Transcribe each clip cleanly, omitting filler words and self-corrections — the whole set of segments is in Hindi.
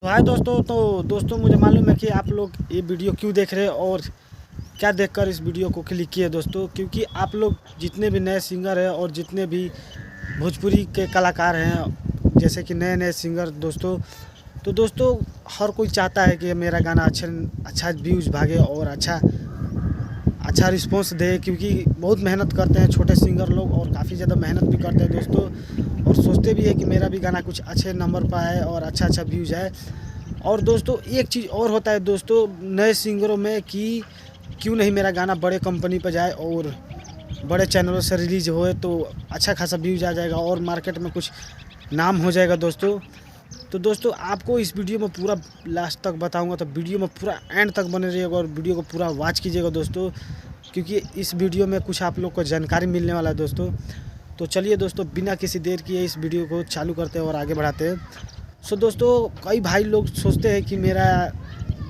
हाय दोस्तों। तो दोस्तों मुझे मालूम है कि आप लोग ये वीडियो क्यों देख रहे हैं और क्या देखकर इस वीडियो को क्लिक किए दोस्तों, क्योंकि आप लोग जितने भी नए सिंगर हैं और जितने भी भोजपुरी के कलाकार हैं, जैसे कि नए नए सिंगर दोस्तों, तो दोस्तों हर कोई चाहता है कि मेरा गाना अच्छा व्यूज़ भागे और अच्छा रिस्पॉन्स दे, क्योंकि बहुत मेहनत करते हैं छोटे सिंगर लोग और काफ़ी ज़्यादा मेहनत भी करते हैं दोस्तों, और सोचते भी है कि मेरा भी गाना कुछ अच्छे नंबर पर आए और अच्छा व्यूज़ आए। और दोस्तों एक चीज़ और होता है दोस्तों नए सिंगरों में कि क्यों नहीं मेरा गाना बड़े कंपनी पर जाए और बड़े चैनलों से रिलीज़ होए तो अच्छा खासा व्यूज़ आ जाएगा और मार्केट में कुछ नाम हो जाएगा दोस्तों। तो दोस्तों आपको इस वीडियो में पूरा लास्ट तक बताऊंगा, तो वीडियो में पूरा एंड तक बने रहिएगा और वीडियो को पूरा वॉच कीजिएगा दोस्तों, क्योंकि इस वीडियो में कुछ आप लोग को जानकारी मिलने वाला है दोस्तों। तो चलिए दोस्तों बिना किसी देर किए इस वीडियो को चालू करते हैं और आगे बढ़ाते हैं। सो दोस्तों कई भाई लोग सोचते हैं कि मेरा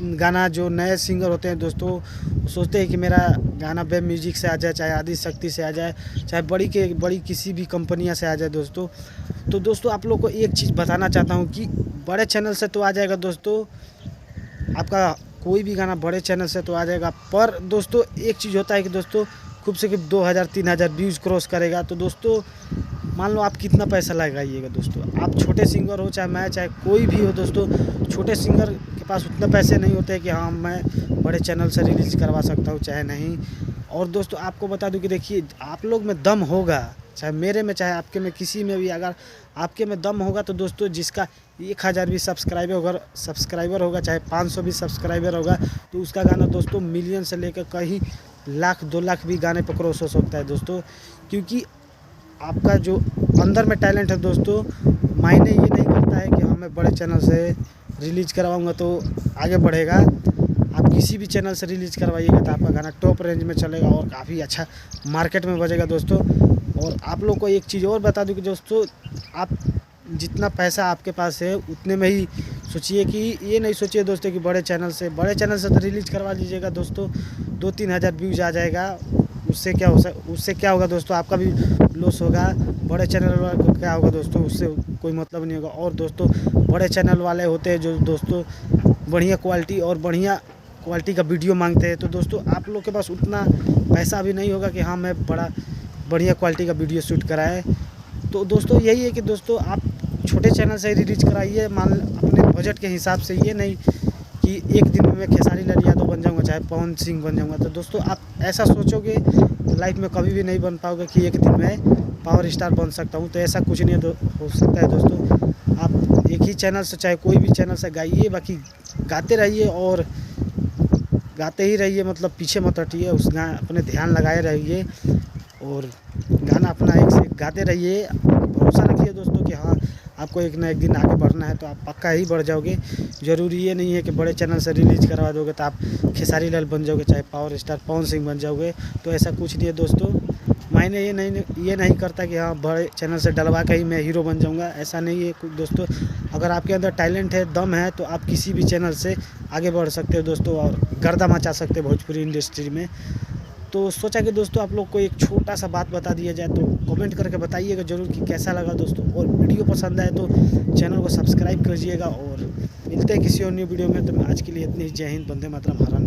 गाना, जो नए सिंगर होते हैं दोस्तों, सोचते हैं कि मेरा गाना वेब म्यूजिक से आ जाए, चाहे आदि शक्ति से आ जाए, चाहे बड़ी किसी भी कंपनियां से आ जाए दोस्तों। तो दोस्तों आप लोग को एक चीज़ बताना चाहता हूं कि बड़े चैनल से तो आ जाएगा दोस्तों, आपका कोई भी गाना बड़े चैनल से तो आ जाएगा, पर दोस्तों एक चीज़ होता है कि दोस्तों खूब से खूब 2000-3000 व्यूज़ क्रॉस करेगा। तो दोस्तों मान लो आप कितना पैसा लगाइएगा दोस्तों, आप छोटे सिंगर हो चाहे मैं चाहे कोई भी हो दोस्तों, छोटे सिंगर के पास उतने पैसे नहीं होते कि हाँ मैं बड़े चैनल से रिलीज़ करवा सकता हूँ चाहे नहीं। और दोस्तों आपको बता दूं कि देखिए आप लोग में दम होगा, चाहे मेरे में चाहे आपके में, किसी में भी अगर आपके में दम होगा तो दोस्तों जिसका 1000 भी सब्सक्राइबर होगा चाहे 500 भी सब्सक्राइबर होगा, तो उसका गाना दोस्तों मिलियन से लेकर कहीं लाख 2 लाख भी गाने पर क्रॉस हो सकता है दोस्तों। क्योंकि आपका जो अंदर में टैलेंट है दोस्तों, मायने ये नहीं करता है कि हाँ मैं बड़े चैनल से रिलीज़ करवाऊँगा तो आगे बढ़ेगा। आप किसी भी चैनल से रिलीज़ करवाइएगा तो आपका गाना टॉप रेंज में चलेगा और काफ़ी अच्छा मार्केट में बजेगा दोस्तों। और आप लोग को एक चीज़ और बता दूं कि दोस्तों आप जितना पैसा आपके पास है उतने में ही सोचिए, कि ये नहीं सोचिए दोस्तों कि बड़े चैनल से तो रिलीज़ करवा लीजिएगा दोस्तों, 2-3 हज़ार व्यूज़ आ जाएगा, उससे क्या होगा दोस्तों, आपका भी लॉस होगा। बड़े चैनल वाले को क्या होगा दोस्तों, उससे कोई मतलब नहीं होगा। और दोस्तों बड़े चैनल वाले होते हैं जो दोस्तों बढ़िया क्वालिटी का वीडियो मांगते हैं, तो दोस्तों आप लोग के पास उतना पैसा भी नहीं होगा कि हाँ मैं बढ़िया क्वालिटी का वीडियो शूट कराए। तो दोस्तों यही है कि दोस्तों आप छोटे चैनल से रिलीज़ कराइए, मान अपने बजट के हिसाब से, ये नहीं कि एक दिन में मैं खेसारी लाल यादव बन जाऊंगा चाहे पवन सिंह बन जाऊंगा। तो दोस्तों आप ऐसा सोचोगे लाइफ में कभी भी नहीं बन पाओगे कि एक दिन में पावर स्टार बन सकता हूं, तो ऐसा कुछ नहीं हो सकता है दोस्तों। आप एक ही चैनल से चाहे कोई भी चैनल से गाइए, बाकी गाते रहिए और गाते ही रहिए, मतलब पीछे मत हटिए, उस अपने ध्यान लगाए रहिए और गाना अपना एक से एक गाते रहिए। भरोसा रखिए दोस्तों कि हाँ आपको एक ना एक दिन आगे बढ़ना है तो आप पक्का ही बढ़ जाओगे। ज़रूरी ये नहीं है कि बड़े चैनल से रिलीज़ करवा दोगे तो आप खेसारी लाल बन जाओगे चाहे पावर स्टार पवन सिंह बन जाओगे, तो ऐसा कुछ नहीं है दोस्तों। मायने ये नहीं करता कि हाँ बड़े चैनल से डलवा के ही मैं हीरो बन जाऊंगा, ऐसा नहीं है दोस्तों। अगर आपके अंदर टैलेंट है, दम है, तो आप किसी भी चैनल से आगे बढ़ सकते हो दोस्तों और गर्दा मचा सकते हो भोजपुरी इंडस्ट्री में। तो सोचा कि दोस्तों आप लोग को एक छोटा सा बात बता दिया जाए, तो कमेंट करके बताइएगा ज़रूर कि कैसा लगा दोस्तों, और वीडियो पसंद आए तो चैनल को सब्सक्राइब कीजिएगा। और मिलते हैं किसी और न्यू वीडियो में। तो मैं आज के लिए इतनी, जय हिंद, वंदे मातरम, हर